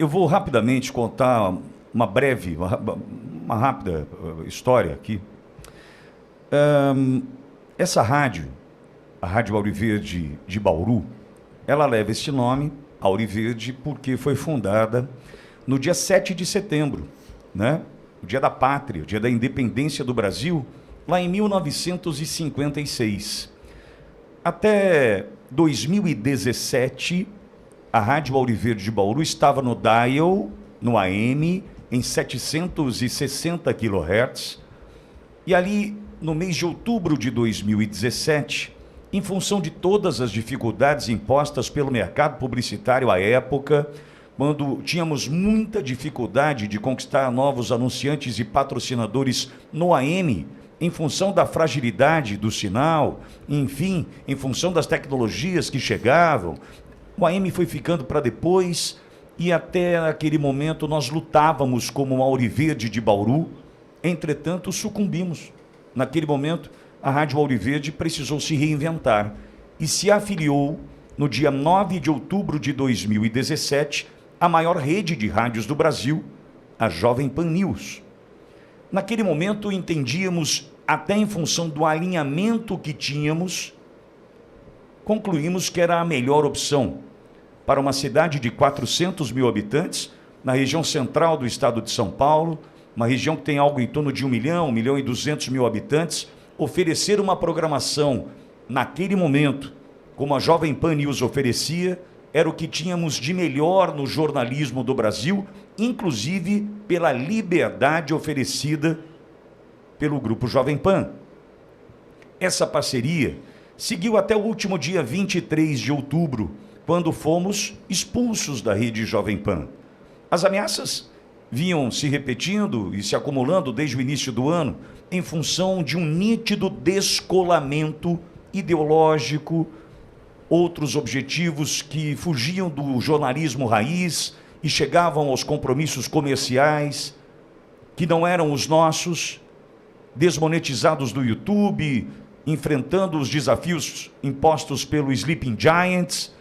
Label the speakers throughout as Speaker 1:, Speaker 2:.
Speaker 1: Eu vou rapidamente contar uma breve, uma rápida história aqui. Essa rádio, a Rádio Auriverde de Bauru, ela leva este nome, Auriverde, porque foi fundada no dia 7 de setembro, né? O dia da pátria, o dia da independência do Brasil, lá em 1956. Até 2017, a Rádio Auriverde de Bauru estava no dial, no AM, em 760 kHz. E ali, no mês de outubro de 2017, em função de todas as dificuldades impostas pelo mercado publicitário à época, quando tínhamos muita dificuldade de conquistar novos anunciantes e patrocinadores no AM, em função da fragilidade do sinal, enfim, em função das tecnologias que chegavam, o AM foi ficando para depois e até aquele momento nós lutávamos como uma Auriverde de Bauru, entretanto sucumbimos. Naquele momento, a Rádio Auriverde precisou se reinventar e se afiliou no dia 9 de outubro de 2017 à maior rede de rádios do Brasil, a Jovem Pan News. Naquele momento entendíamos, até em função do alinhamento que tínhamos, concluímos que era a melhor opção para uma cidade de 400 mil habitantes, na região central do estado de São Paulo, uma região que tem algo em torno de 1 milhão e 200 mil habitantes, oferecer uma programação naquele momento, como a Jovem Pan News oferecia, era o que tínhamos de melhor no jornalismo do Brasil, inclusive pela liberdade oferecida pelo Grupo Jovem Pan. Essa parceria seguiu até o último dia 23 de outubro, quando fomos expulsos da rede Jovem Pan. As ameaças vinham se repetindo e se acumulando desde o início do ano, em função de um nítido descolamento ideológico, outros objetivos que fugiam do jornalismo raiz e chegavam aos compromissos comerciais, que não eram os nossos, desmonetizados do YouTube, enfrentando os desafios impostos pelo Sleeping Giants,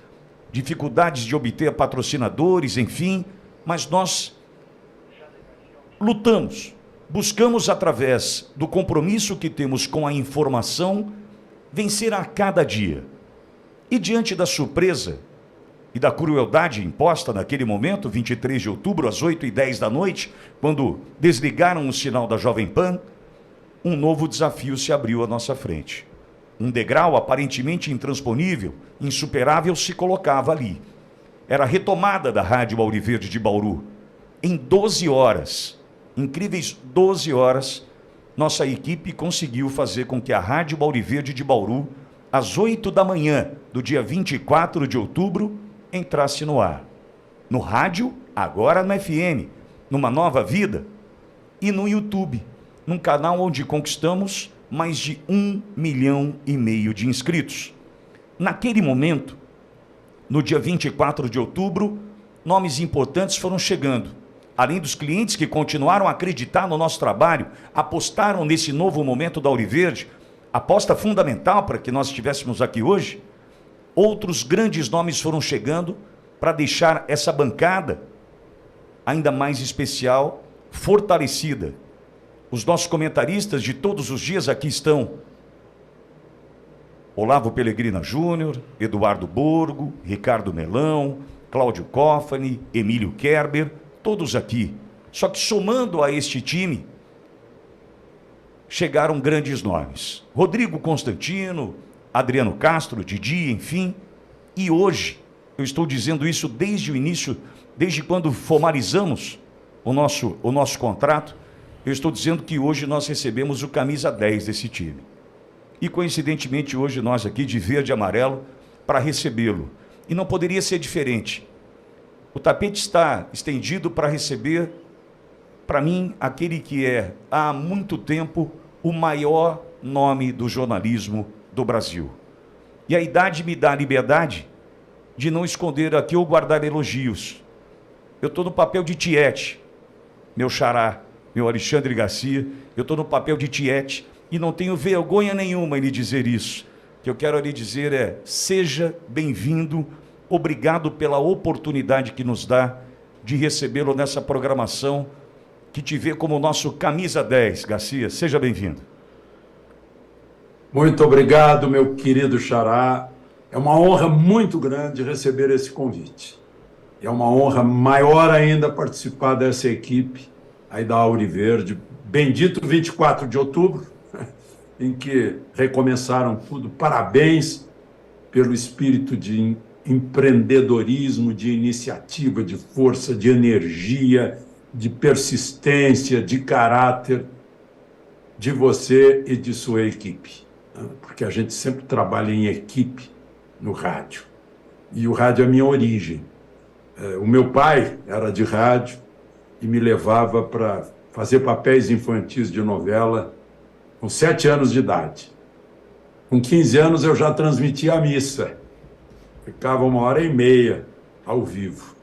Speaker 1: dificuldades de obter patrocinadores, enfim, mas nós lutamos, buscamos através do compromisso que temos com a informação, vencer a cada dia. E diante da surpresa e da crueldade imposta naquele momento, 23 de outubro, às 8h10 da noite, quando desligaram o sinal da Jovem Pan, um novo desafio se abriu à nossa frente. Um degrau aparentemente intransponível, insuperável, se colocava ali. Era a retomada da Rádio Auriverde de Bauru. Em 12 horas, incríveis 12 horas, nossa equipe conseguiu fazer com que a Rádio Auriverde de Bauru, às 8 da manhã do dia 24 de outubro, entrasse no ar. No rádio, agora no FM, numa nova vida, e no YouTube, num canal onde conquistamos mais de 1,5 milhão de inscritos. Naquele momento, no dia 24 de outubro, nomes importantes foram chegando. Além dos clientes que continuaram a acreditar no nosso trabalho, apostaram nesse novo momento da Auriverde, aposta fundamental para que nós estivéssemos aqui hoje, outros grandes nomes foram chegando para deixar essa bancada ainda mais especial, fortalecida. Os nossos comentaristas de todos os dias aqui estão: Olavo Pellegrina Júnior, Eduardo Borgo, Ricardo Melão, Cláudio Cofani, Emílio Kerber, todos aqui. Só que somando a este time, chegaram grandes nomes. Rodrigo Constantino, Adriano Castro, Didi, enfim. E hoje, eu estou dizendo isso desde o início, desde quando formalizamos o nosso contrato, eu estou dizendo que hoje nós recebemos o camisa 10 desse time. E coincidentemente hoje nós aqui de verde e amarelo para recebê-lo. E não poderia ser diferente. O tapete está estendido para receber, para mim, aquele que é, há muito tempo, o maior nome do jornalismo do Brasil. E a idade me dá a liberdade de não esconder aqui ou guardar elogios. Eu estou no papel de tiete, meu xará, meu Alexandre Garcia, eu estou no papel de tiete e não tenho vergonha nenhuma em lhe dizer isso. O que eu quero lhe dizer é: seja bem-vindo, obrigado pela oportunidade que nos dá de recebê-lo nessa programação que te vê como nosso camisa 10, Garcia. Seja bem-vindo.
Speaker 2: Muito obrigado, meu querido Xará. É uma honra muito grande receber esse convite. É uma honra maior ainda participar dessa equipe aí da Auriverde. Bendito 24 de outubro, em que recomeçaram tudo. Parabéns pelo espírito de empreendedorismo, de iniciativa, de força, de energia, de persistência, de caráter de você e de sua equipe. Porque a gente sempre trabalha em equipe no rádio. E o rádio é a minha origem. O meu pai era de rádio e me levava para fazer papéis infantis de novela com 7 anos de idade. Com 15 anos eu já transmitia a missa. Ficava 1h30 ao vivo.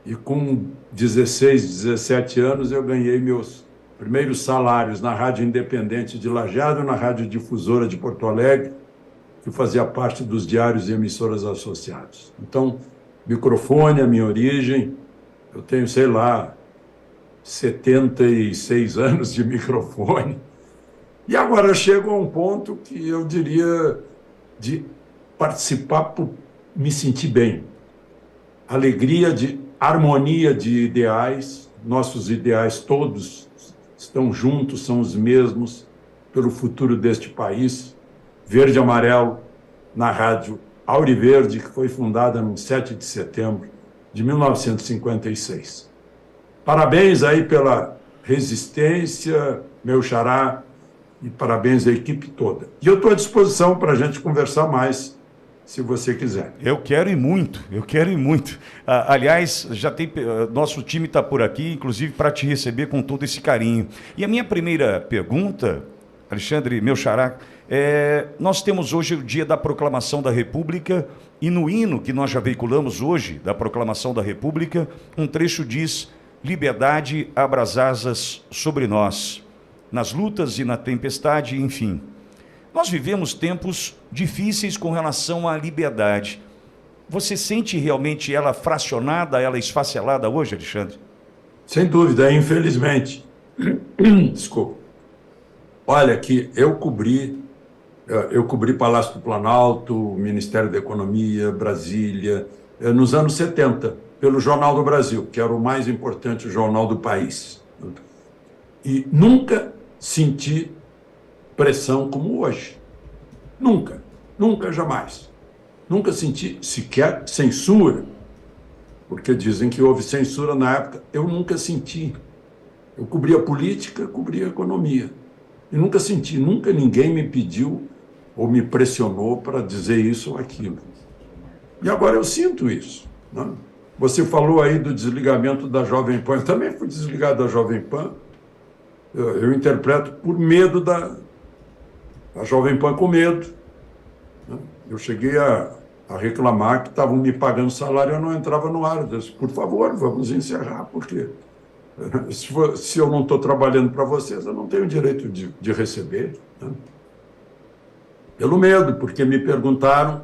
Speaker 2: E com 16, 17 anos eu ganhei meus primeiros salários na Rádio Independente de Lajeado, na Rádio Difusora de Porto Alegre, que fazia parte dos diários e emissoras associados. Então, microfone, a minha origem, eu tenho, sei lá, 76 anos de microfone. E agora chego a um ponto que eu diria de participar por me sentir bem. Alegria de harmonia de ideais, nossos ideais todos estão juntos, são os mesmos, pelo futuro deste país. Verde e amarelo, na rádio Auriverde, que foi fundada no 7 de setembro de 1956. Parabéns aí pela resistência, meu xará, e parabéns à equipe toda. E eu estou à disposição para a gente conversar mais, se você quiser.
Speaker 1: Eu quero ir muito, eu quero ir muito. Aliás, já tem, nosso time está por aqui, inclusive para te receber com todo esse carinho. E a minha primeira pergunta, Alexandre, meu xará, nós temos hoje o dia da Proclamação da República e no hino que nós já veiculamos hoje, da Proclamação da República, um trecho diz: liberdade abra as asas sobre nós, nas lutas e na tempestade, enfim. Nós vivemos tempos difíceis com relação à liberdade. Você sente realmente ela fracionada, ela esfacelada hoje, Alexandre?
Speaker 2: Sem dúvida, infelizmente. Desculpa. Olha, que eu cobri Palácio do Planalto, Ministério da Economia, Brasília, nos anos 70, pelo Jornal do Brasil, que era o mais importante jornal do país. E nunca senti pressão como hoje. Nunca, nunca, jamais. Nunca senti sequer censura, porque dizem que houve censura na época. Eu nunca senti. Eu cobria política, cobria economia. E nunca senti, nunca ninguém me pediu ou me pressionou para dizer isso ou aquilo. E agora eu sinto isso. Né? Você falou aí do desligamento da Jovem Pan. Eu também fui desligado da Jovem Pan. Eu interpreto por medo da Jovem Pan, com medo. Né? Eu cheguei a reclamar que estavam me pagando salário e eu não entrava no ar. Eu disse, por favor, vamos encerrar, porque se eu não estou trabalhando para vocês, eu não tenho direito de receber. Né? Pelo medo, porque me perguntaram,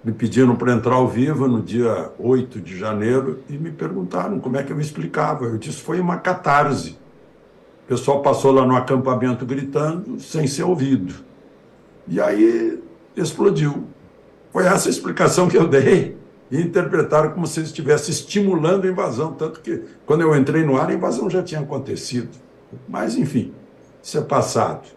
Speaker 2: me pediram para entrar ao vivo no dia 8 de janeiro e me perguntaram como é que eu explicava. Eu disse, foi uma catarse. O pessoal passou lá no acampamento gritando, sem ser ouvido. E aí explodiu. Foi essa a explicação que eu dei. E interpretaram como se estivesse estimulando a invasão. Tanto que, quando eu entrei no ar, a invasão já tinha acontecido. Mas, enfim, isso é passado.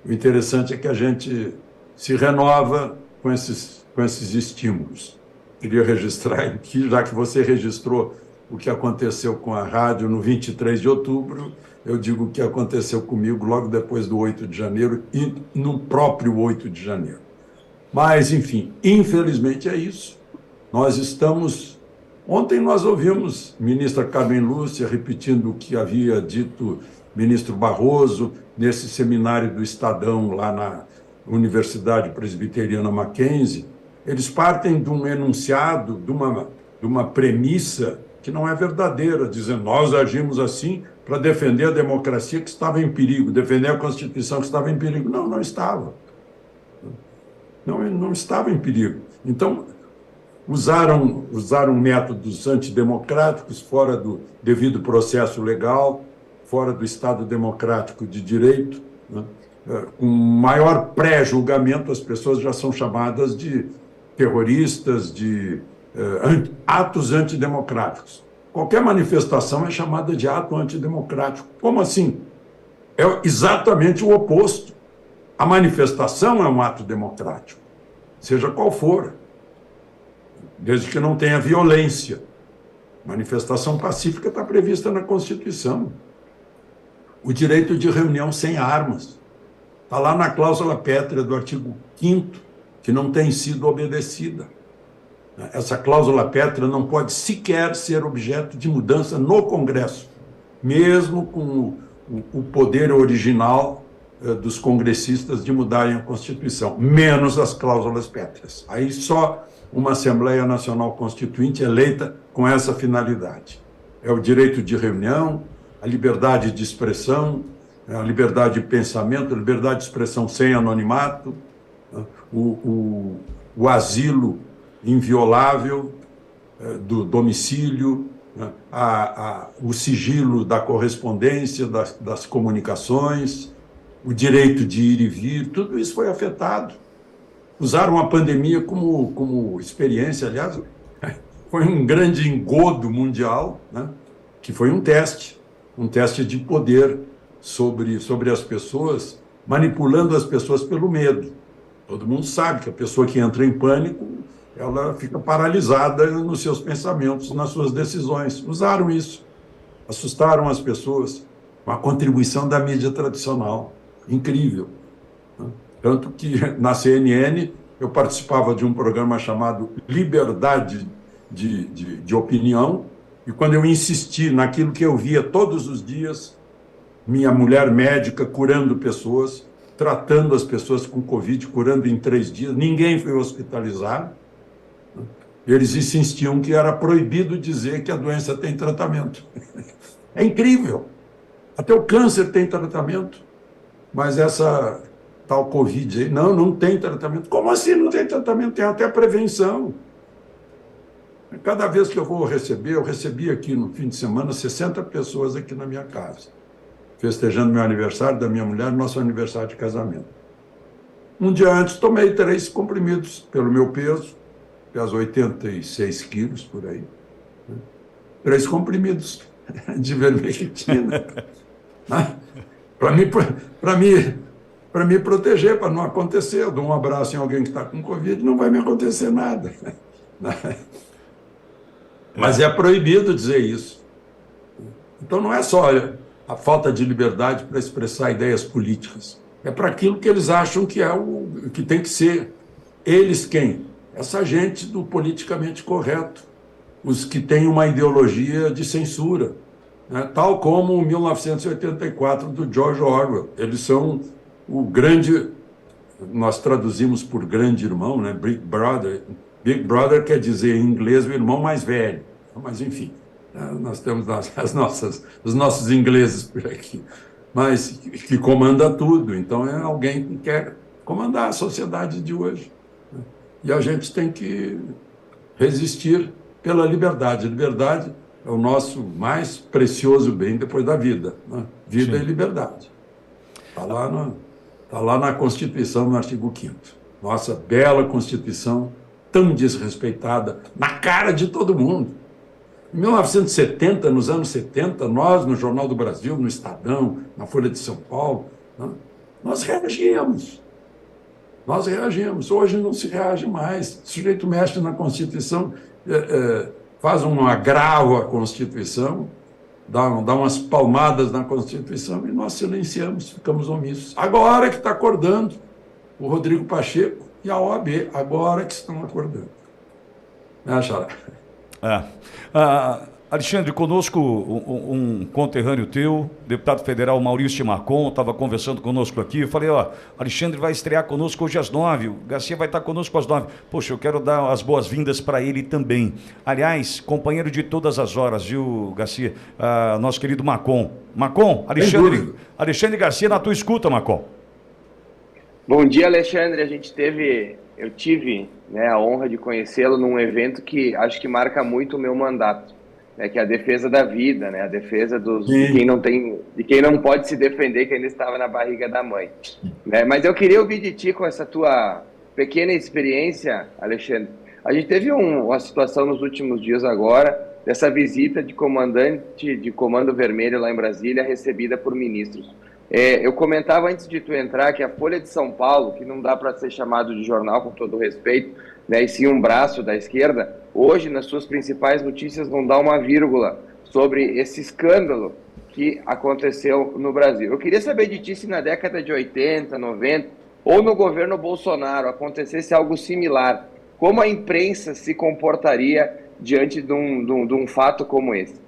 Speaker 2: O interessante é que a gente se renova com esses estímulos. Queria registrar aqui, já que você registrou o que aconteceu com a rádio no 23 de outubro, eu digo o que aconteceu comigo logo depois do 8 de janeiro e no próprio 8 de janeiro. Mas, enfim, infelizmente é isso. Nós estamos... Ontem nós ouvimos a ministra Carmen Lúcia repetindo o que havia dito ministro Barroso nesse seminário do Estadão lá na Universidade Presbiteriana Mackenzie. Eles partem de um enunciado, de uma premissa que não é verdadeira, dizendo nós agimos assim para defender a democracia que estava em perigo, defender a Constituição que estava em perigo. Não estava. Não estava em perigo. Então, usaram métodos antidemocráticos, fora do devido processo legal, fora do Estado democrático de direito, né? Com maior pré-julgamento, as pessoas já são chamadas de terroristas, de atos antidemocráticos. Qualquer manifestação é chamada de ato antidemocrático. Como assim? É exatamente o oposto. A manifestação é um ato democrático, seja qual for, desde que não tenha violência. Manifestação pacífica está prevista na Constituição. O direito de reunião sem armas está lá na cláusula pétrea do artigo 5º, que não tem sido obedecida. Essa cláusula pétrea não pode sequer ser objeto de mudança no Congresso, mesmo com o poder original dos congressistas de mudarem a Constituição, menos as cláusulas pétreas. Aí só uma Assembleia Nacional Constituinte eleita com essa finalidade. É o direito de reunião, a liberdade de expressão, a liberdade de pensamento, a liberdade de expressão sem anonimato, o asilo inviolável do domicílio, o sigilo da correspondência, das comunicações, o direito de ir e vir, tudo isso foi afetado. Usaram a pandemia como experiência, aliás, foi um grande engodo mundial, né? Que foi um teste de poder sobre as pessoas, manipulando as pessoas pelo medo. Todo mundo sabe que a pessoa que entra em pânico, ela fica paralisada nos seus pensamentos, nas suas decisões. Usaram isso, assustaram as pessoas com a contribuição da mídia tradicional. Incrível. Tanto que na CNN eu participava de um programa chamado Liberdade de Opinião, e quando eu insisti naquilo que eu via todos os dias, minha mulher médica curando pessoas, tratando as pessoas com Covid, curando em 3 dias, ninguém foi hospitalizado. Eles insistiam que era proibido dizer que a doença tem tratamento. É incrível. Até o câncer tem tratamento. Mas essa tal Covid aí, não tem tratamento. Como assim não tem tratamento? Tem até prevenção. Cada vez que eu vou receber, eu recebi aqui no fim de semana 60 pessoas aqui na minha casa, festejando meu aniversário, da minha mulher, nosso aniversário de casamento. Um dia antes, tomei 3 comprimidos pelo meu peso, peso 86 quilos, por aí. 3 comprimidos de vermectina. Para me proteger, para não acontecer. Eu dou um abraço em alguém que está com Covid, não vai me acontecer nada. Mas é proibido dizer isso. Então não é só a falta de liberdade para expressar ideias políticas. É para aquilo que eles acham que é o que tem que ser. Eles quem? Essa gente do politicamente correto. Os que têm uma ideologia de censura. Né? Tal como o 1984 do George Orwell. Eles são o grande... Nós traduzimos por grande irmão, né? Big Brother. Big Brother quer dizer em inglês o irmão mais velho. Mas, enfim, nós temos os nossos ingleses por aqui. Mas que comanda tudo. Então, é alguém que quer comandar a sociedade de hoje. E a gente tem que resistir pela liberdade. A liberdade é o nosso mais precioso bem depois da vida. Né? Vida e liberdade. Está lá na Constituição, no artigo 5º. Nossa bela Constituição, tão desrespeitada, na cara de todo mundo. Em 1970, nos anos 70, nós, no Jornal do Brasil, no Estadão, na Folha de São Paulo, né, nós reagíamos. Hoje não se reage mais. O sujeito mexe na Constituição, faz um agravo à Constituição, dá umas palmadas na Constituição e nós silenciamos, ficamos omissos. Agora que está acordando o Rodrigo Pacheco e a OAB, agora que estão acordando. Né, Xará?
Speaker 1: Alexandre, conosco um conterrâneo teu, deputado federal Maurício Marcon, estava conversando conosco aqui. Eu falei, Alexandre vai estrear conosco hoje às 9, o Garcia vai estar conosco às 9. Poxa, eu quero dar as boas-vindas para ele também. Aliás, companheiro de todas as horas, viu, Garcia? Nosso querido Marcon. Marcon, Alexandre Garcia na tua escuta, Marcon.
Speaker 3: Bom dia, Alexandre. Eu tive, né, a honra de conhecê-lo num evento que acho que marca muito o meu mandato, né, que é a defesa da vida, né, a defesa de quem não pode se defender, que ainda estava na barriga da mãe, né? Mas eu queria ouvir de ti, com essa tua pequena experiência, Alexandre. A gente teve uma situação nos últimos dias agora, dessa visita de comandante de Comando Vermelho lá em Brasília, recebida por ministros. Eu comentava antes de tu entrar que a Folha de São Paulo, que não dá para ser chamado de jornal com todo respeito, né, e sim um braço da esquerda, hoje nas suas principais notícias vão dar uma vírgula sobre esse escândalo que aconteceu no Brasil. Eu queria saber de ti se na década de 80, 90 ou no governo Bolsonaro acontecesse algo similar, como a imprensa se comportaria diante de um fato como esse?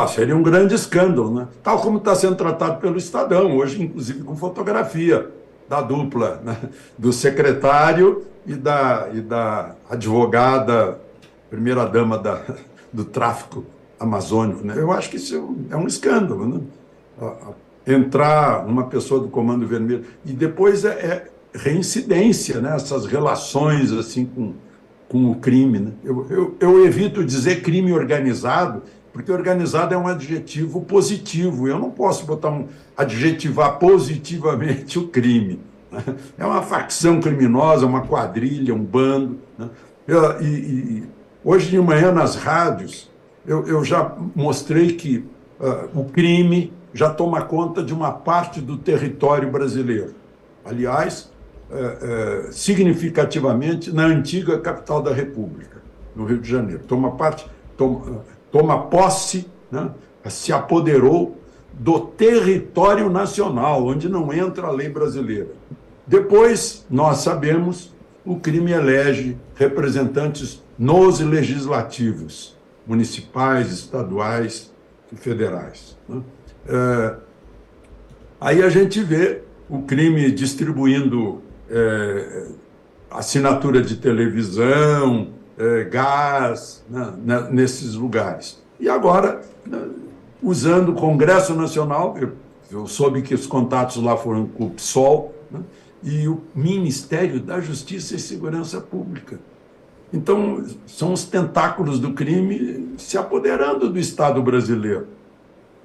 Speaker 2: Seria um grande escândalo, né? Tal como está sendo tratado pelo Estadão, hoje, inclusive, com fotografia da dupla, né? Do secretário e da advogada, primeira-dama do tráfico amazônico, né? Eu acho que isso é um escândalo, né? Entrar uma pessoa do Comando Vermelho e depois é reincidência, né? Essas relações assim com o crime, né? Eu evito dizer crime organizado, porque organizado é um adjetivo positivo. Eu não posso adjetivar positivamente o crime, né? É uma facção criminosa, uma quadrilha, um bando, né? Hoje de manhã nas rádios eu já mostrei que o crime já toma conta de uma parte do território brasileiro. Aliás, significativamente na antiga capital da República, no Rio de Janeiro. Toma posse, né? Se apoderou do território nacional, onde não entra a lei brasileira. Depois, nós sabemos, o crime elege representantes nos legislativos, municipais, estaduais e federais, né? Aí a gente vê o crime distribuindo assinatura de televisão, gás, né, nesses lugares. E agora, usando o Congresso Nacional, eu soube que os contatos lá foram com o PSOL, né, e o Ministério da Justiça e Segurança Pública. Então, são os tentáculos do crime se apoderando do Estado brasileiro.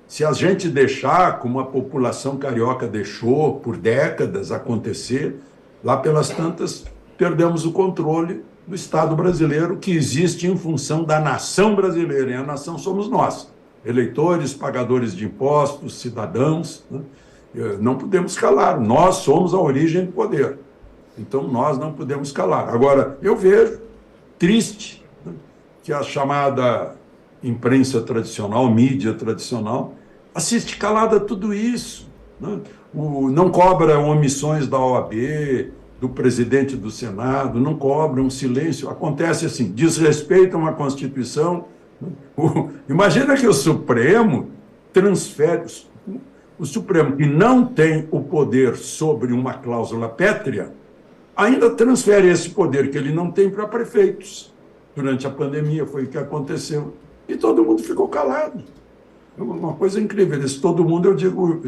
Speaker 2: Se a gente deixar, como a população carioca deixou por décadas acontecer, lá pelas tantas, perdemos o controle do Estado brasileiro, que existe em função da nação brasileira, e a nação somos nós, eleitores, pagadores de impostos, cidadãos, né? Não podemos calar, nós somos a origem do poder, então nós não podemos calar. Agora, eu vejo, triste, né, que a chamada imprensa tradicional, mídia tradicional, assiste calada a tudo isso, né? Não cobra omissões da OAB, do presidente do Senado, não cobra um silêncio. Acontece assim, desrespeitam a Constituição. Imagina que o Supremo transfere, o Supremo, que não tem o poder sobre uma cláusula pétrea, ainda transfere esse poder que ele não tem para prefeitos. Durante a pandemia foi o que aconteceu. E todo mundo ficou calado. Uma coisa incrível. Esse todo mundo, eu digo,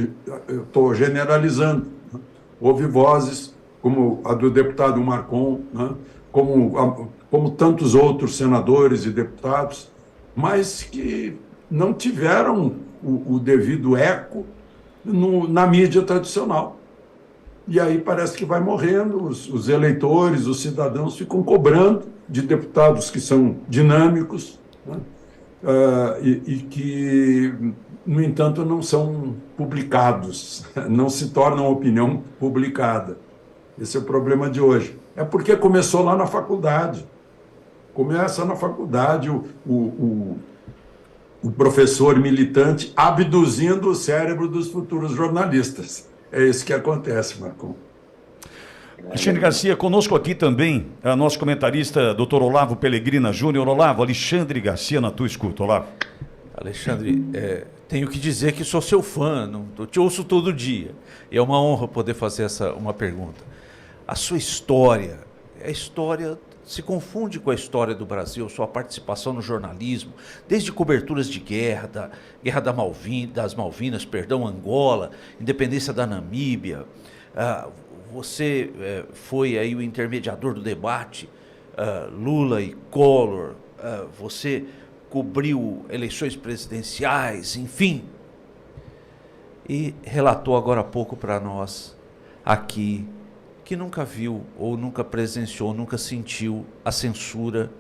Speaker 2: eu estou generalizando, né? Houve vozes, como a do deputado Marcon, né? como tantos outros senadores e deputados, mas que não tiveram o devido eco na mídia tradicional. E aí parece que vai morrendo, os eleitores, os cidadãos ficam cobrando de deputados que são dinâmicos, né? E que, no entanto, não são publicados, não se tornam opinião publicada. Esse é o problema de hoje. É porque começou lá na faculdade. Começa na faculdade o professor militante abduzindo o cérebro dos futuros jornalistas. É isso que acontece, Marcon.
Speaker 1: Alexandre Garcia, conosco aqui também, nosso comentarista, Dr. Olavo Pellegrina Júnior. Olavo, Alexandre Garcia na tua escuta. Olavo.
Speaker 4: Alexandre, tenho que dizer que sou seu fã, eu te ouço todo dia. E é uma honra poder fazer uma pergunta. A sua história, a história se confunde com a história do Brasil, sua participação no jornalismo, desde coberturas de guerra, guerra das Malvinas, Angola, independência da Namíbia. você foi aí o intermediador do debate, Lula e Collor, você cobriu eleições presidenciais, enfim. E relatou agora há pouco para nós aqui que nunca viu ou nunca presenciou, nunca sentiu a censura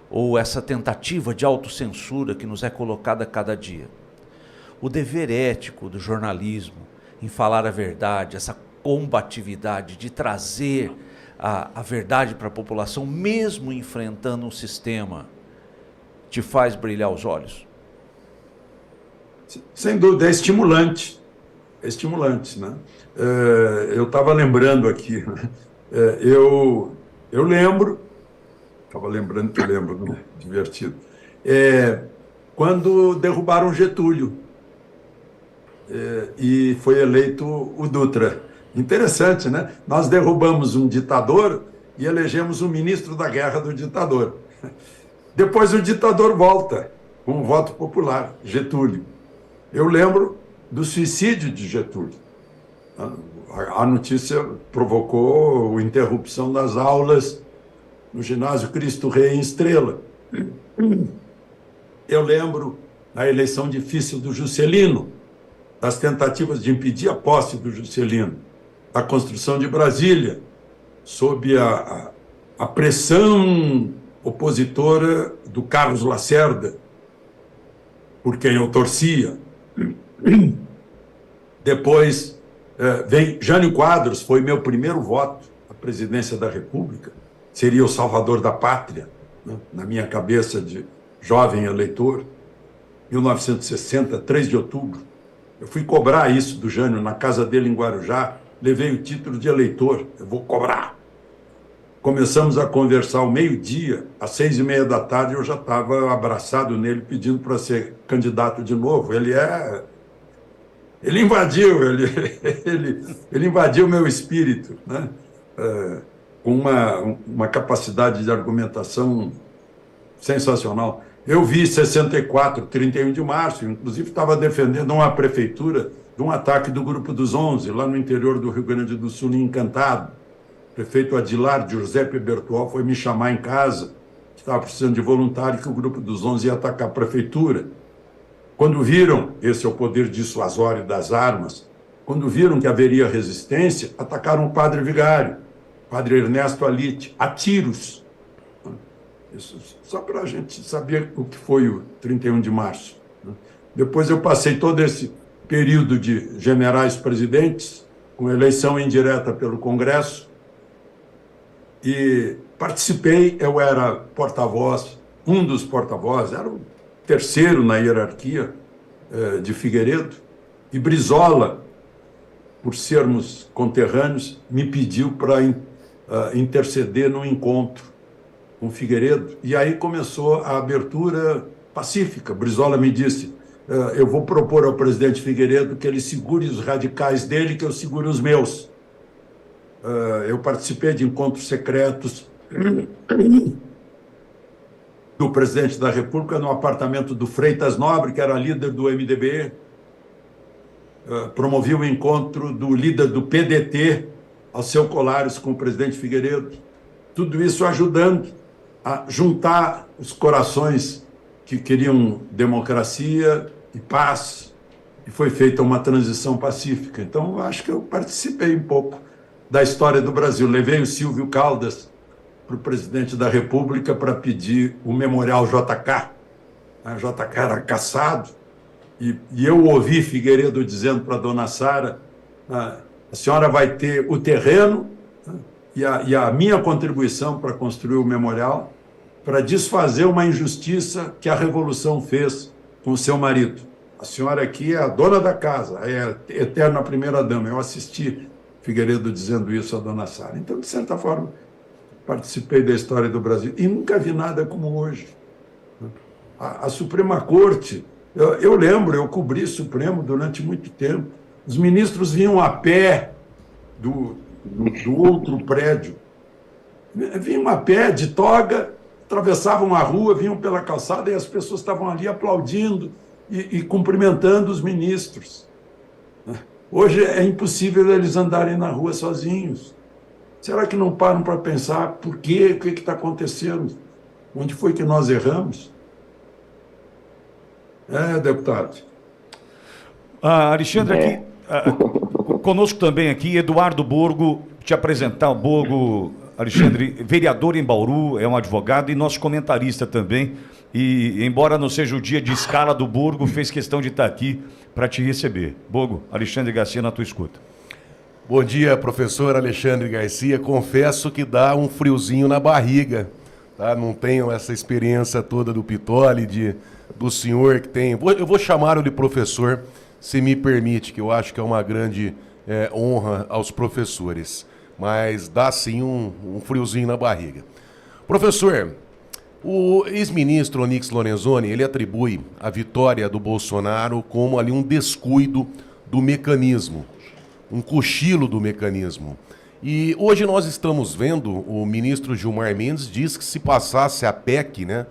Speaker 4: ou essa tentativa de autocensura que nos é colocada a cada dia. O dever ético do jornalismo em falar a verdade, essa combatividade de trazer a verdade para a população, mesmo enfrentando um sistema, te faz brilhar os olhos?
Speaker 2: Sem dúvida, é estimulante. É estimulante, né? Eu estava lembrando aqui, né? Eu lembro, estava lembrando que lembro, né? Divertido, quando derrubaram Getúlio e foi eleito o Dutra. Interessante, né? Nós derrubamos um ditador e elegemos um ministro da guerra do ditador. Depois o ditador volta com um voto popular, Getúlio. Eu lembro do suicídio de Getúlio. A notícia provocou a interrupção das aulas no ginásio Cristo Rei em Estrela. Eu lembro da eleição difícil do Juscelino, das tentativas de impedir a posse do Juscelino, da construção de Brasília, sob a pressão opositora do Carlos Lacerda, por quem eu torcia. Depois vem Jânio Quadros, foi meu primeiro voto à presidência da República, seria o salvador da pátria, né? Na minha cabeça de jovem eleitor, 1960, 3 de outubro. Eu fui cobrar isso do Jânio na casa dele em Guarujá, levei o título de eleitor, eu vou cobrar. Começamos a conversar ao meio-dia, às 6h30 da tarde, eu já estava abraçado nele, pedindo para ser candidato de novo. Ele invadiu, ele invadiu meu espírito, né? Com uma capacidade de argumentação sensacional. Eu vi 64, 31 de março, inclusive estava defendendo uma prefeitura de um ataque do Grupo dos 11, lá no interior do Rio Grande do Sul, em Encantado. O prefeito Adilar Giuseppe Bertual foi me chamar em casa, que estava precisando de voluntário, que o Grupo dos 11 ia atacar a prefeitura. Quando viram, esse é o poder dissuasório das armas, quando viram que haveria resistência, atacaram o padre vigário, padre Ernesto Alite, a tiros. Isso, só para a gente saber o que foi o 31 de março. Depois eu passei todo esse período de generais presidentes, com eleição indireta pelo Congresso, e participei, eu era porta-voz, um dos porta-vozes, era o terceiro na hierarquia de Figueiredo, e Brizola, por sermos conterrâneos, me pediu para interceder no encontro com Figueiredo, e aí começou a abertura pacífica. Brizola me disse, eu vou propor ao presidente Figueiredo que ele segure os radicais dele, que eu segure os meus. Eu participei de encontros secretos do presidente da República no apartamento do Freitas Nobre, que era líder do MDB. Promovi o encontro do líder do PDT, Alceu Colares, com o presidente Figueiredo. Tudo isso ajudando a juntar os corações que queriam democracia e paz, e foi feita uma transição pacífica. Então, acho que eu participei um pouco da história do Brasil. Levei o Silvio Caldas para o presidente da República para pedir o memorial JK. A JK era caçado, e eu ouvi Figueiredo dizendo para a dona Sara, a senhora vai ter o terreno e a minha contribuição para construir o memorial, para desfazer uma injustiça que a Revolução fez com o seu marido. A senhora aqui é a dona da casa, é a eterna primeira-dama. Eu assisti Figueiredo dizendo isso à dona Sara. Então, de certa forma, participei da história do Brasil e nunca vi nada como hoje. A Suprema Corte, eu lembro, eu cobri Supremo durante muito tempo. Os ministros vinham a pé do outro prédio. Vinham a pé, de toga, atravessavam a rua, vinham pela calçada e as pessoas estavam ali aplaudindo e cumprimentando os ministros. Hoje é impossível eles andarem na rua sozinhos. Será que não param para pensar por quê? O que está acontecendo? Onde foi que nós erramos? Deputado.
Speaker 1: Alexandre, aqui, conosco também aqui, Eduardo Borgo, te apresentar o Borgo, Alexandre, vereador em Bauru, é um advogado e nosso comentarista também. E, embora não seja o dia de escala do Borgo, fez questão de estar aqui para te receber. Borgo, Alexandre Garcia, na tua escuta.
Speaker 5: Bom dia, professor Alexandre Garcia. Confesso que dá um friozinho na barriga, tá? Não tenho essa experiência toda do Pittoli, do senhor que tem... Eu vou chamá-lo de professor, se me permite, que eu acho que é uma grande honra aos professores. Mas dá sim um friozinho na barriga. Professor, o ex-ministro Onyx Lorenzoni, ele atribui a vitória do Bolsonaro como ali um descuido do mecanismo, um cochilo do mecanismo. E hoje nós estamos vendo, o ministro Gilmar Mendes diz que se passasse a PEC, né,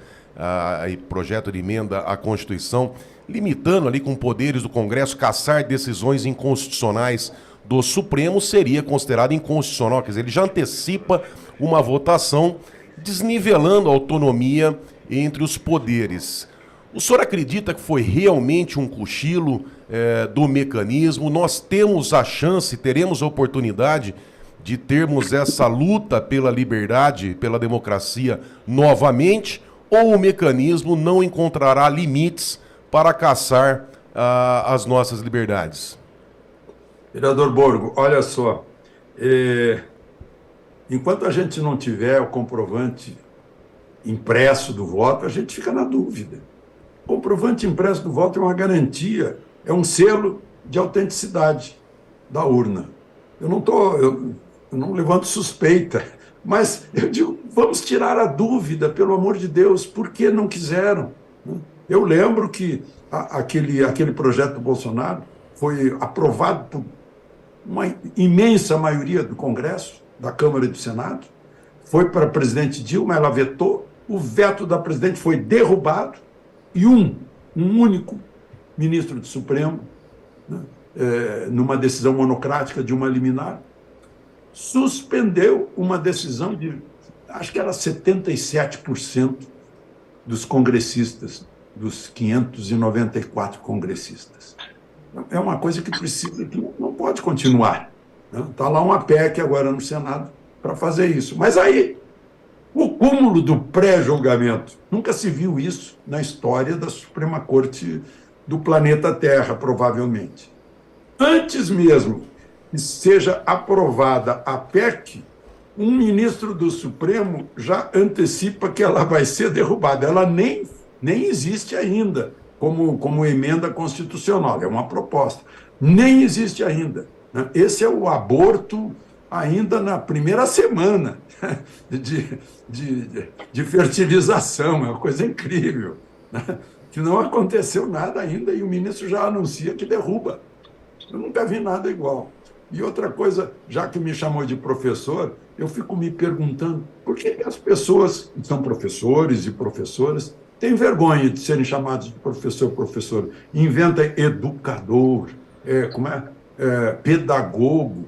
Speaker 5: projeto de emenda à Constituição, limitando ali com poderes do Congresso, cassar decisões inconstitucionais do Supremo, seria considerado inconstitucional. Quer dizer, ele já antecipa uma votação desnivelando a autonomia entre os poderes. O senhor acredita que foi realmente um cochilo do mecanismo? Nós temos a chance, teremos a oportunidade de termos essa luta pela liberdade, pela democracia novamente, ou o mecanismo não encontrará limites para caçar as nossas liberdades?
Speaker 2: Vereador Borgo, olha só, enquanto a gente não tiver o comprovante impresso do voto, a gente fica na dúvida. O comprovante impresso do voto é uma garantia, é um selo de autenticidade da urna. Eu não levanto suspeita, mas eu digo, vamos tirar a dúvida, pelo amor de Deus, por que não quiseram? Eu lembro que aquele projeto do Bolsonaro foi aprovado por uma imensa maioria do Congresso, da Câmara e do Senado, foi para a presidente Dilma, ela vetou, o veto da presidente foi derrubado e um único ministro do Supremo, né, numa decisão monocrática de uma liminar, suspendeu uma decisão de, acho que era 77% dos congressistas, dos 594 congressistas. É uma coisa que precisa, que não pode continuar. Está lá uma PEC agora no Senado para fazer isso. Mas aí, o cúmulo do pré-julgamento, nunca se viu isso na história da Suprema Corte do planeta Terra, provavelmente. Antes mesmo que seja aprovada a PEC, um ministro do Supremo já antecipa que ela vai ser derrubada. Ela nem existe ainda como emenda constitucional, é uma proposta. Nem existe ainda. Esse é o aborto ainda na primeira semana de fertilização, é uma coisa incrível, né? Que não aconteceu nada ainda e o ministro já anuncia que derruba. Eu nunca vi nada igual. E outra coisa, já que me chamou de professor, eu fico me perguntando por que as pessoas que são professores e professoras têm vergonha de serem chamados de professor, inventa educador, pedagogo.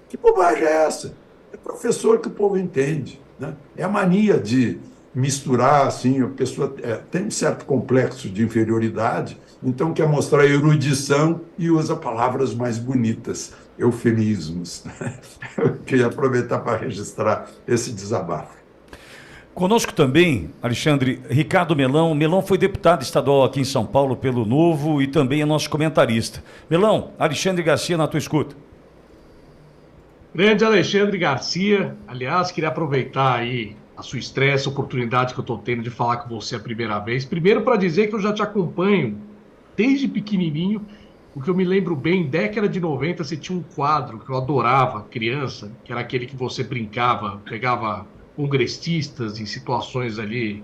Speaker 2: Que bobagem é essa? É professor que o povo entende, né? É a mania de misturar, assim, a pessoa tem um certo complexo de inferioridade, então quer mostrar erudição e usa palavras mais bonitas, eufemismos. Eu queria aproveitar para registrar esse desabafo.
Speaker 1: Conosco também, Alexandre, Ricardo Melão. Melão foi deputado estadual aqui em São Paulo pelo Novo e também é nosso comentarista. Melão, Alexandre Garcia, na tua escuta.
Speaker 6: Grande Alexandre Garcia, aliás, queria aproveitar aí a sua estreia, essa oportunidade que eu estou tendo de falar com você a primeira vez. Primeiro para dizer que eu já te acompanho desde pequenininho, porque eu me lembro bem, década de 90 você tinha um quadro que eu adorava, criança, que era aquele que você brincava, pegava congressistas em situações ali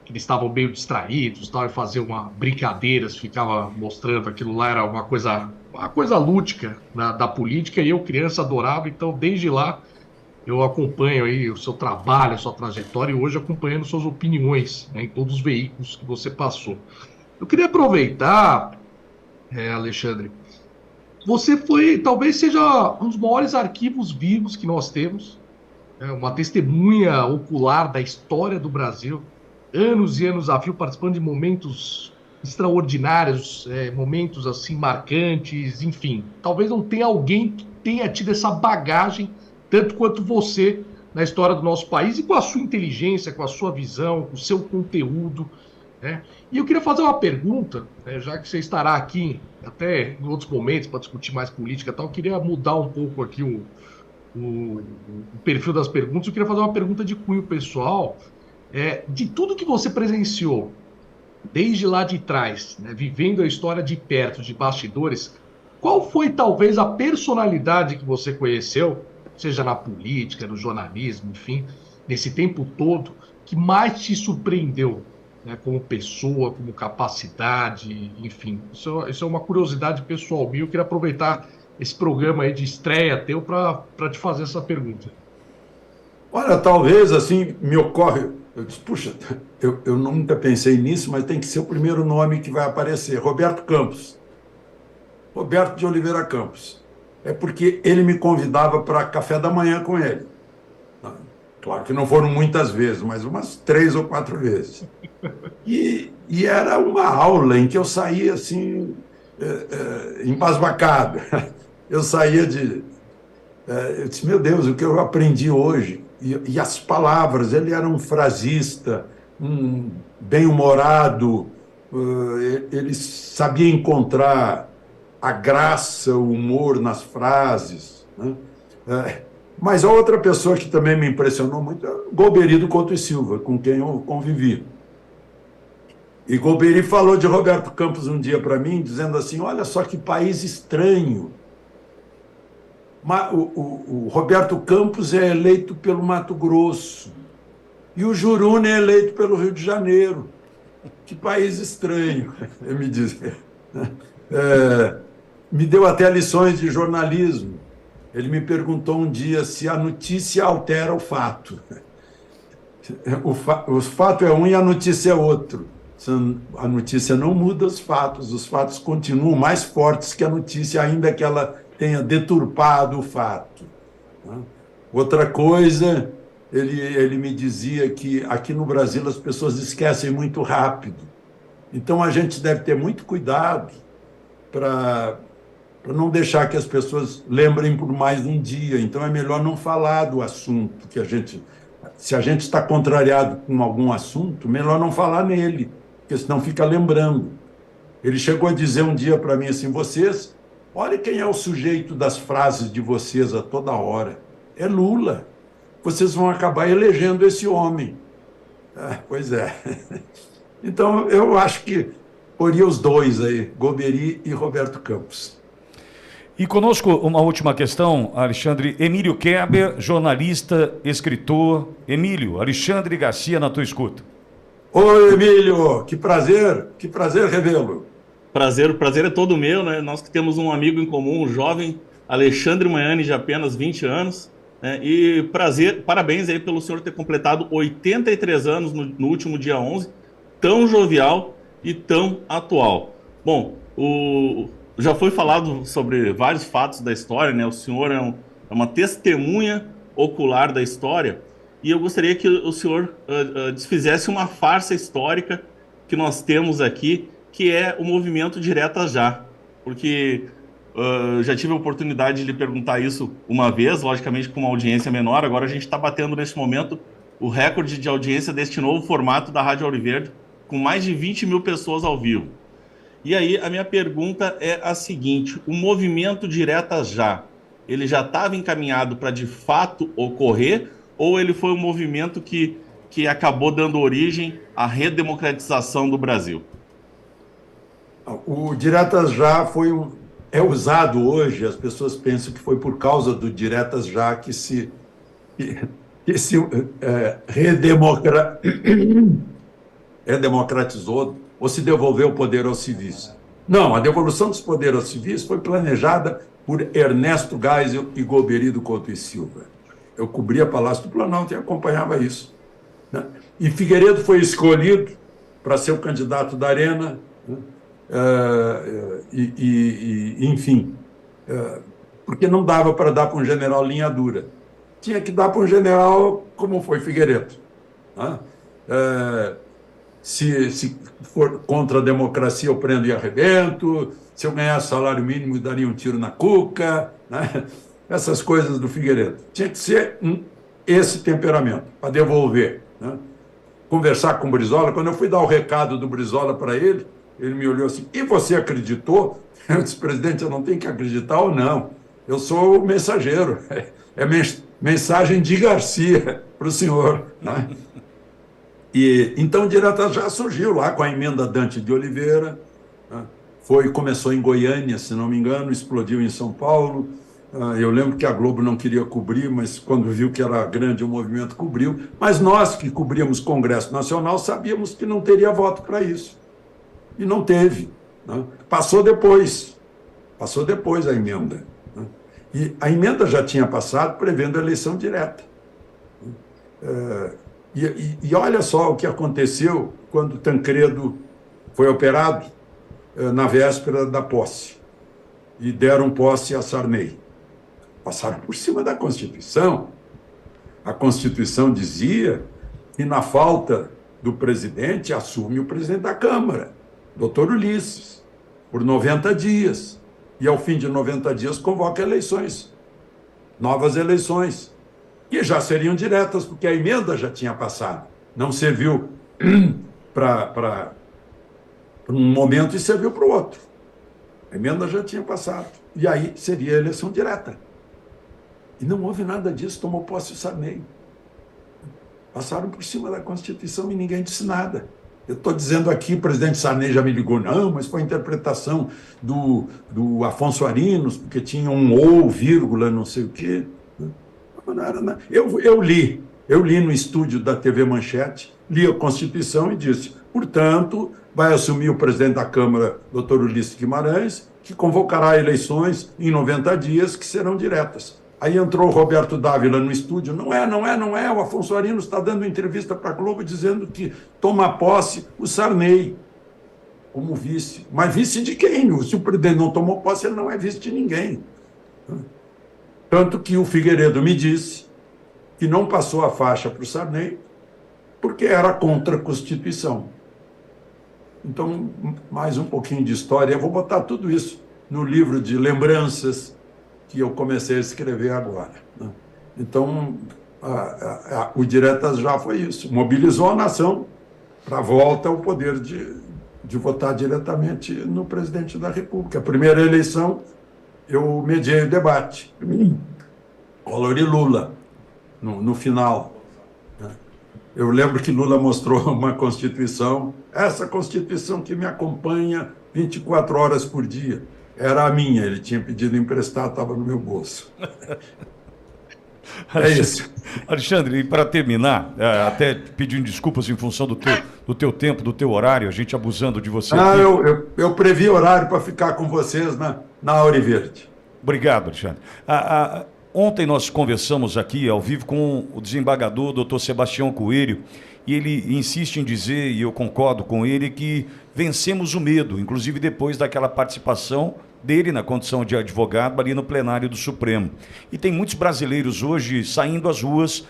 Speaker 6: que eles estavam meio distraídos, tal, e fazia uma brincadeiras, ficava mostrando aquilo lá, era uma coisa lúdica da política, e eu, criança, adorava. Então, desde lá, eu acompanho aí o seu trabalho, a sua trajetória, e hoje acompanhando suas opiniões, né, em todos os veículos que você passou. Eu queria aproveitar, Alexandre, você talvez seja um dos maiores arquivos vivos que nós temos, né? Uma testemunha ocular da história do Brasil, anos e anos a fio participando de momentos extraordinários, momentos assim marcantes, enfim. Talvez não tenha alguém que tenha tido essa bagagem tanto quanto você na história do nosso país e com a sua inteligência, com a sua visão, com o seu conteúdo, né? E eu queria fazer uma pergunta, né, já que você estará aqui até em outros momentos para discutir mais política e tal, eu queria mudar um pouco aqui o perfil das perguntas. Eu queria fazer uma pergunta de cunho pessoal, de tudo que você presenciou, desde lá de trás, né, vivendo a história de perto, de bastidores, qual foi talvez a personalidade que você conheceu, seja na política, no jornalismo, enfim, nesse tempo todo, que mais te surpreendeu, né, como pessoa, como capacidade, enfim. Isso é uma curiosidade pessoal minha. Eu queria aproveitar esse programa aí de estreia teu para te fazer essa pergunta.
Speaker 2: Olha, talvez assim me ocorre. Eu disse, puxa, eu nunca pensei nisso, mas tem que ser o primeiro nome que vai aparecer: Roberto Campos. Roberto de Oliveira Campos. É porque ele me convidava para café da manhã com ele. Claro que não foram muitas vezes, mas umas 3 ou 4 vezes. E era uma aula em que eu saía assim, embasbacado. Eu saía eu disse, meu Deus, o que eu aprendi hoje? E as palavras, ele era um frasista, bem-humorado, ele sabia encontrar a graça, o humor nas frases, né? Mas a outra pessoa que também me impressionou muito é o Golbery Couto e Silva, com quem eu convivi. E Golbery falou de Roberto Campos um dia para mim, dizendo assim, olha só que país estranho. O Roberto Campos é eleito pelo Mato Grosso e o Juruna é eleito pelo Rio de Janeiro. Que país estranho, ele me disse. Me deu até lições de jornalismo. Ele me perguntou um dia se a notícia altera o fato. O fato é um e a notícia é outro. A notícia não muda os fatos continuam mais fortes que a notícia, ainda que ela tenha deturpado o fato. Outra coisa, ele me dizia que aqui no Brasil as pessoas esquecem muito rápido. Então a gente deve ter muito cuidado para não deixar que as pessoas lembrem por mais de um dia. Então é melhor não falar do assunto que se a gente está contrariado com algum assunto, melhor não falar nele, porque senão fica lembrando. Ele chegou a dizer um dia para mim assim, vocês, olha quem é o sujeito das frases de vocês a toda hora. É Lula. Vocês vão acabar elegendo esse homem. Pois é. Então, eu acho que poria os dois aí, Golbery e Roberto Campos.
Speaker 1: E conosco uma última questão, Alexandre. Emílio Kerber, jornalista, escritor. Emílio, Alexandre Garcia na tua escuta.
Speaker 2: Oi, Emílio, que prazer revê-lo.
Speaker 7: O prazer é todo meu, né? Nós que temos um amigo em comum, um jovem Alexandre Manhani, de apenas 20 anos, né? E parabéns aí pelo senhor ter completado 83 anos no último dia 11, tão jovial e tão atual. Bom, já foi falado sobre vários fatos da história, né? O senhor é uma testemunha ocular da história, e eu gostaria que o senhor desfizesse uma farsa histórica que nós temos aqui, que é o movimento Diretas Já, porque já tive a oportunidade de lhe perguntar isso uma vez, logicamente com uma audiência menor. Agora a gente está batendo nesse momento o recorde de audiência deste novo formato da Rádio Auriverde, com mais de 20 mil pessoas ao vivo. E aí a minha pergunta é a seguinte: o movimento Diretas Já, ele já estava encaminhado para de fato ocorrer, ou ele foi um movimento que acabou dando origem à redemocratização do Brasil?
Speaker 2: O Diretas Já é usado hoje, as pessoas pensam que foi por causa do Diretas Já que se redemocratizou ou se devolveu o poder aos civis. Não, a devolução dos poderes aos civis foi planejada por Ernesto Geisel e Golbery Couto e Silva. Eu cobria Palácio do Planalto e acompanhava isso, né? E Figueiredo foi escolhido para ser o candidato da Arena, né? Enfim. porque não dava para dar para um general linha dura. Tinha que dar para um general como foi Figueiredo. Né? Se for contra a democracia, eu prendo e arrebento. Se eu ganhasse salário mínimo, eu daria um tiro na cuca. Né? Essas coisas do Figueiredo. Tinha que ser esse temperamento, para devolver. Né? Conversar com o Brizola. Quando eu fui dar o recado do Brizola para ele, ele me olhou assim, e você acreditou? Eu disse, presidente, eu não tenho que acreditar ou não. Eu sou o mensageiro. É mensagem de Garcia para o senhor. Né? E, então, o Diretas já surgiu lá com a emenda Dante de Oliveira. Né? Começou em Goiânia, se não me engano, explodiu em São Paulo. Eu lembro que a Globo não queria cobrir, mas quando viu que era grande o movimento, cobriu. Mas nós que cobríamos Congresso Nacional sabíamos que não teria voto para isso. E não teve. Né? Passou depois a emenda. Né? E a emenda já tinha passado prevendo a eleição direta. E olha só o que aconteceu quando Tancredo foi operado na véspera da posse. E deram posse a Sarney. Passaram por cima da Constituição. A Constituição dizia que, na falta do presidente, assume o presidente da Câmara, doutor Ulisses, por 90 dias. E, ao fim de 90 dias, convoca eleições. Novas eleições. Que já seriam diretas, porque a emenda já tinha passado. Não serviu para um momento e serviu para o outro. A emenda já tinha passado. E aí seria a eleição direta. E não houve nada disso, tomou posse o Sarney. Passaram por cima da Constituição e ninguém disse nada. Eu estou dizendo aqui, o presidente Sarney já me ligou, não, mas foi a interpretação do Afonso Arinos, porque tinha um ou, vírgula, não sei o quê. Não era nada. Eu li no estúdio da TV Manchete, li a Constituição e disse, portanto, vai assumir o presidente da Câmara, doutor Ulisses Guimarães, que convocará eleições em 90 dias que serão diretas. Aí entrou o Roberto Dávila no estúdio, não é, o Afonso Arinos está dando entrevista para a Globo dizendo que toma posse o Sarney como vice. Mas vice de quem? Se o presidente não tomou posse, ele não é vice de ninguém. Tanto que o Figueiredo me disse que não passou a faixa para o Sarney porque era contra a Constituição. Então, mais um pouquinho de história. Eu vou botar tudo isso no livro de lembranças que eu comecei a escrever agora. Né? Então, o Diretas já foi isso. Mobilizou a nação para a volta ao poder de votar diretamente no presidente da República. A primeira eleição, eu mediei o debate. Collor e Lula, no final. Né? Eu lembro que Lula mostrou uma Constituição, essa Constituição que me acompanha 24 horas por dia. Era a minha, ele tinha pedido emprestado, estava no meu bolso. É isso.
Speaker 1: Alexandre, e para terminar, até pedindo desculpas em função do teu tempo, do teu horário, a gente abusando de você.
Speaker 2: Eu previ horário para ficar com vocês na Auri Verde.
Speaker 1: Obrigado, Alexandre. Ontem nós conversamos aqui ao vivo com o desembargador Dr. Sebastião Coelho, e ele insiste em dizer, e eu concordo com ele, que vencemos o medo, inclusive depois daquela participação dele na condição de advogado ali no plenário do Supremo. E tem muitos brasileiros hoje saindo às ruas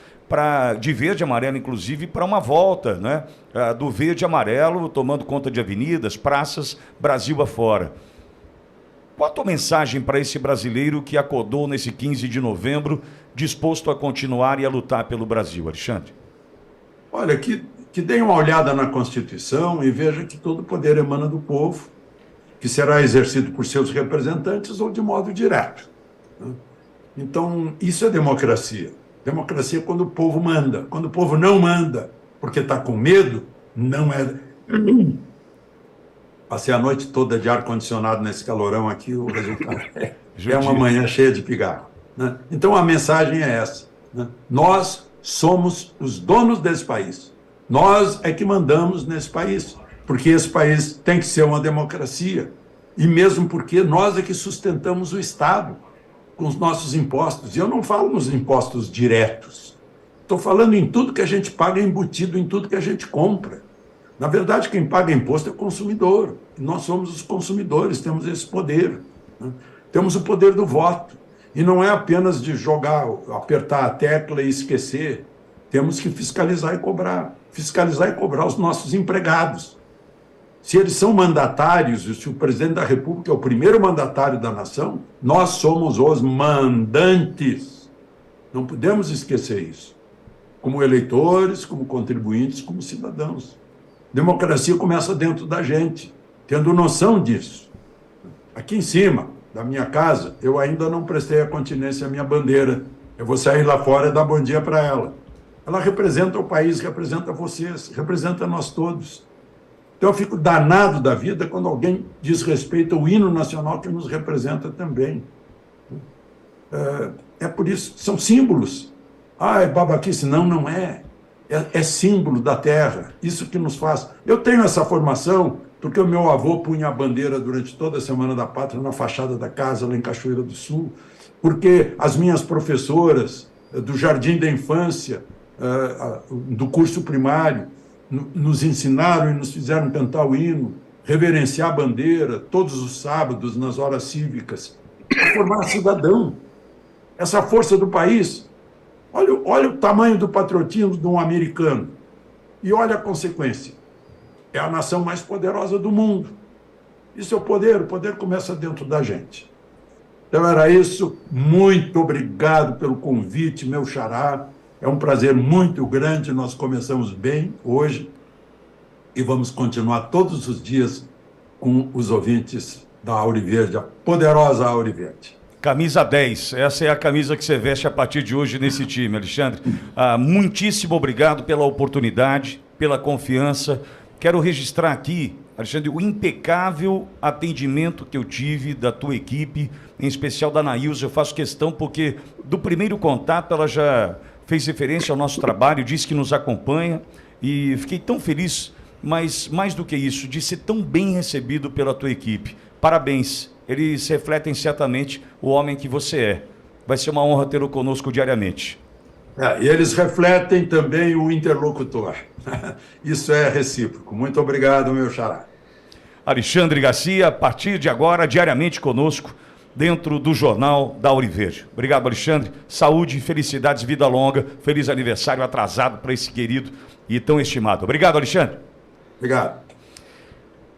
Speaker 1: de verde e amarelo, inclusive, para uma volta, né? Do verde e amarelo, tomando conta de avenidas, praças, Brasil afora. Qual a tua mensagem para esse brasileiro que acordou nesse 15 de novembro, disposto a continuar e a lutar pelo Brasil, Alexandre?
Speaker 2: Olha, que dê uma olhada na Constituição e veja que todo poder emana do povo, que será exercido por seus representantes ou de modo direto. Então, isso é democracia. Democracia é quando o povo manda. Quando o povo não manda porque está com medo, não é... Passei a noite toda de ar-condicionado nesse calorão aqui, o resultado é uma manhã cheia de pigarro. Né? Então, a mensagem é essa. Né? Nós somos os donos desse país. Nós é que mandamos nesse país, porque esse país tem que ser uma democracia, e mesmo porque nós é que sustentamos o Estado com os nossos impostos. E eu não falo nos impostos diretos, estou falando em tudo que a gente paga embutido, em tudo que a gente compra. Na verdade, quem paga imposto é o consumidor. Nós somos os consumidores, temos esse poder. Né? Temos o poder do voto. E não é apenas de jogar, apertar a tecla e esquecer. Temos que fiscalizar e cobrar. Fiscalizar e cobrar os nossos empregados. Se eles são mandatários, e se o presidente da República é o primeiro mandatário da nação, nós somos os mandantes. Não podemos esquecer isso. Como eleitores, como contribuintes, como cidadãos. Democracia começa dentro da gente, tendo noção disso. Aqui em cima da minha casa, eu ainda não prestei a continência à minha bandeira. Eu vou sair lá fora e dar bom dia para ela. Ela representa o país, representa vocês, representa nós todos. Então eu fico danado da vida quando alguém desrespeita o hino nacional que nos representa também. É por isso, são símbolos. Ah, é babaquice. Não, não é. É símbolo da terra. Isso que nos faz. Eu tenho essa formação porque o meu avô punha a bandeira durante toda a Semana da Pátria na fachada da casa, lá em Cachoeira do Sul, porque as minhas professoras do Jardim da Infância, do curso primário, nos ensinaram e nos fizeram cantar o hino, reverenciar a bandeira todos os sábados nas horas cívicas, para formar cidadão. Essa força do país, olha o tamanho do patriotismo de um americano e olha a consequência. É a nação mais poderosa do mundo. Isso é o poder começa dentro da gente. Então era isso, muito obrigado pelo convite, meu xará. É um prazer muito grande, nós começamos bem hoje e vamos continuar todos os dias com os ouvintes da Auriverde, a poderosa Auriverde.
Speaker 1: Camisa 10, essa é a camisa que você veste a partir de hoje nesse time, Alexandre. Muitíssimo obrigado pela oportunidade, pela confiança. Quero registrar aqui, Alexandre, o impecável atendimento que eu tive da tua equipe, em especial da Anaílza. Eu faço questão porque do primeiro contato ela já fez referência ao nosso trabalho, disse que nos acompanha e fiquei tão feliz, mas mais do que isso, de ser tão bem recebido pela tua equipe. Parabéns, eles refletem certamente o homem que você é. Vai ser uma honra tê-lo conosco diariamente.
Speaker 2: E eles refletem também o interlocutor. Isso é recíproco. Muito obrigado, meu xará.
Speaker 1: Alexandre Garcia, a partir de agora, diariamente conosco, dentro do Jornal da Auriverde. Obrigado, Alexandre. Saúde, felicidades, vida longa. Feliz aniversário atrasado para esse querido e tão estimado. Obrigado, Alexandre.
Speaker 2: Obrigado.